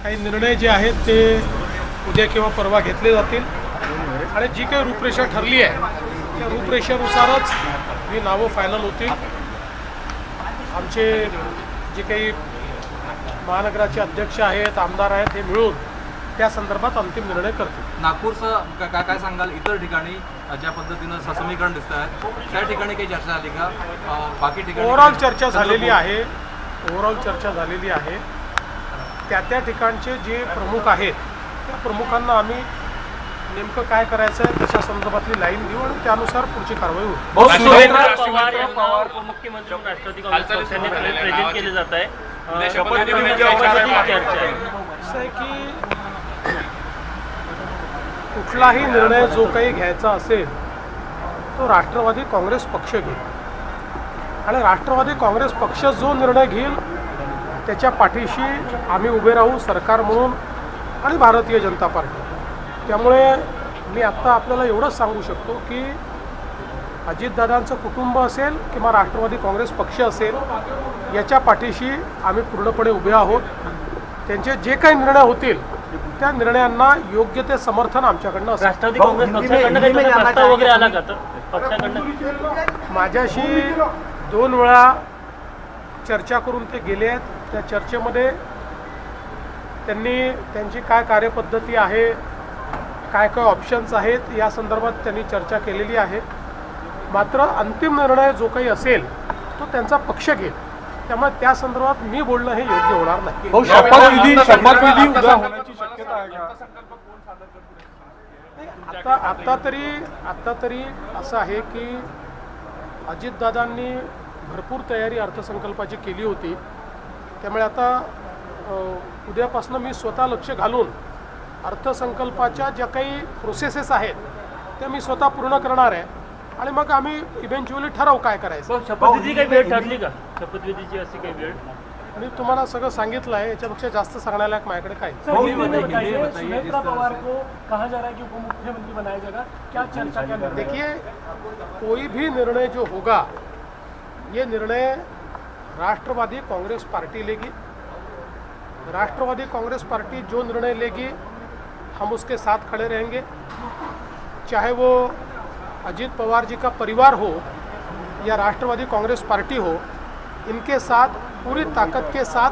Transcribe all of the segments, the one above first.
काही निर्णय जे आहेत ते उद्या किंवा परवा घेतले जातील आणि जी काही रूपरेषा ठरली आहे त्या रूपरेषेनुसारच ही नावं फायनल होतील। आमचे जे काही महानगराचे अध्यक्ष आहेत, आमदार आहेत, हे मिळून त्या संदर्भात अंतिम निर्णय करतील। नागपूरचं काय सांगाल? इतर ठिकाणी ज्या पद्धतीनं ससमीकरण दिसत आहे त्या ठिकाणी काही चर्चा झाली का? बाकी ठिकाणी ओव्हरऑल चर्चा झालेली आहे। त्या ठिकाणचे जे प्रमुख आहेत त्या प्रमुखांना आम्ही नेमकं काय करायचं आहे त्याच्या संदर्भातली लाईन देऊ आणि त्यानुसार पुढची कारवाई होईल। पवार उपमुख्यमंत्री राष्ट्रवादी काँग्रेस पक्षाने प्रेझेंट केले जात आहे। असं आहे की कुठलाही निर्णय जो काही घ्यायचा असेल तो राष्ट्रवादी काँग्रेस पक्ष घेईल आणि राष्ट्रवादी काँग्रेस पक्ष जो निर्णय घेईल त्याच्या पाठीशी आम्ही उभे राहू, सरकार म्हणून आणि भारतीय जनता पार्टी। त्यामुळे मी आत्ता आपल्याला एवढंच सांगू शकतो की अजितदादांचं कुटुंब असेल किंवा राष्ट्रवादी काँग्रेस पक्ष असेल याच्या पाठीशी आम्ही पूर्णपणे उभे आहोत। त्यांचे जे काही निर्णय होतील त्या निर्णयांना योग्य ते समर्थन आमच्याकडनं असेल। राष्ट्रवादी काँग्रेस पक्षाकडनं काही प्रस्ताव वगैरे आला का? तर पक्षाकडनं माझ्याशी 2 वेळा चर्चा करून ते गेले आहेत। त्या चर्चेमध्ये त्यांनी त्यांची काय कार्यपद्धती आहे, काय काय ऑप्शन्स आहेत या संदर्भात त्यांनी चर्चा केलेली आहे। मात्र अंतिम निर्णय जो काही असेल तो त्यांचा पक्ष घेईल, त्यामुळे त्या संदर्भात मी बोलणं हे योग्य होणार नाही। शपथविधी उद्या होण्याची शक्यता आहे का? आता तरी असं आहे की अजितदादांनी भरपूर तयारी अर्थसंकल्पाची केली होती। त्यामुळे आता उद्यापासून मी स्वतः लक्ष घालून अर्थसंकल्पाच्या ज्या काही प्रोसेसेस आहेत त्या मी स्वतः पूर्ण करणार आहे आणि मग आम्ही इव्हेंच्युअली ठरवू काय करायचं। शपथविधीची काही वेळ ठरली का? शपथविधीची अशी काही वेळ? मी तुम्हाला सगळं सांगितलं आहे, याच्यापेक्षा जास्त सांगण्याला माझ्याकडे काय। सुनेत्रा पवार को कहा जा रहा है कि उपमुख्यमंत्री बनाया जाएगा, क्या चर्चा क्या? देखिए, कोई भी निर्णय जो होगा ये निर्णय राष्ट्रवादी कांग्रेस पार्टी लेगी। राष्ट्रवादी कांग्रेस पार्टी जो निर्णय लेगी हम उसके साथ खड़े रहेंगे, चाहे वो अजीत पवार जी का परिवार हो या राष्ट्रवादी कांग्रेस पार्टी हो, इनके साथ पूरी ताकत के साथ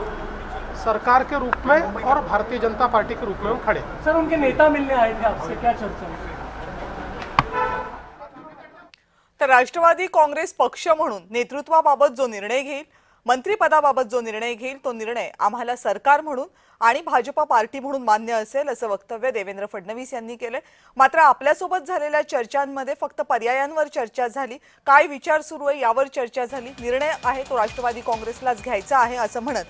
सरकार के रूप में और भारतीय जनता पार्टी के रूप में हम खड़े। सर, उनके नेता मिलने आए थे आपसे, क्या चर्चा? तर राष्ट्रवादी काँग्रेस पक्ष म्हणून नेतृत्वाबाबत जो निर्णय घेईल, मंत्रिपदाबाबत जो निर्णय घेईल तो निर्णय आम्हाला सरकार म्हणून आणि भाजपा पार्टी म्हणून मान्य असेल असं वक्तव्य देवेंद्र फडणवीस यांनी केले। मात्र आपल्यासोबत झालेल्या चर्चांमध्ये फक्त पर्यायांवर चर्चा झाली, काय विचार सुरू आहे यावर चर्चा झाली, निर्णय आहे तो राष्ट्रवादी काँग्रेसलाच घ्यायचा आहे असं म्हणत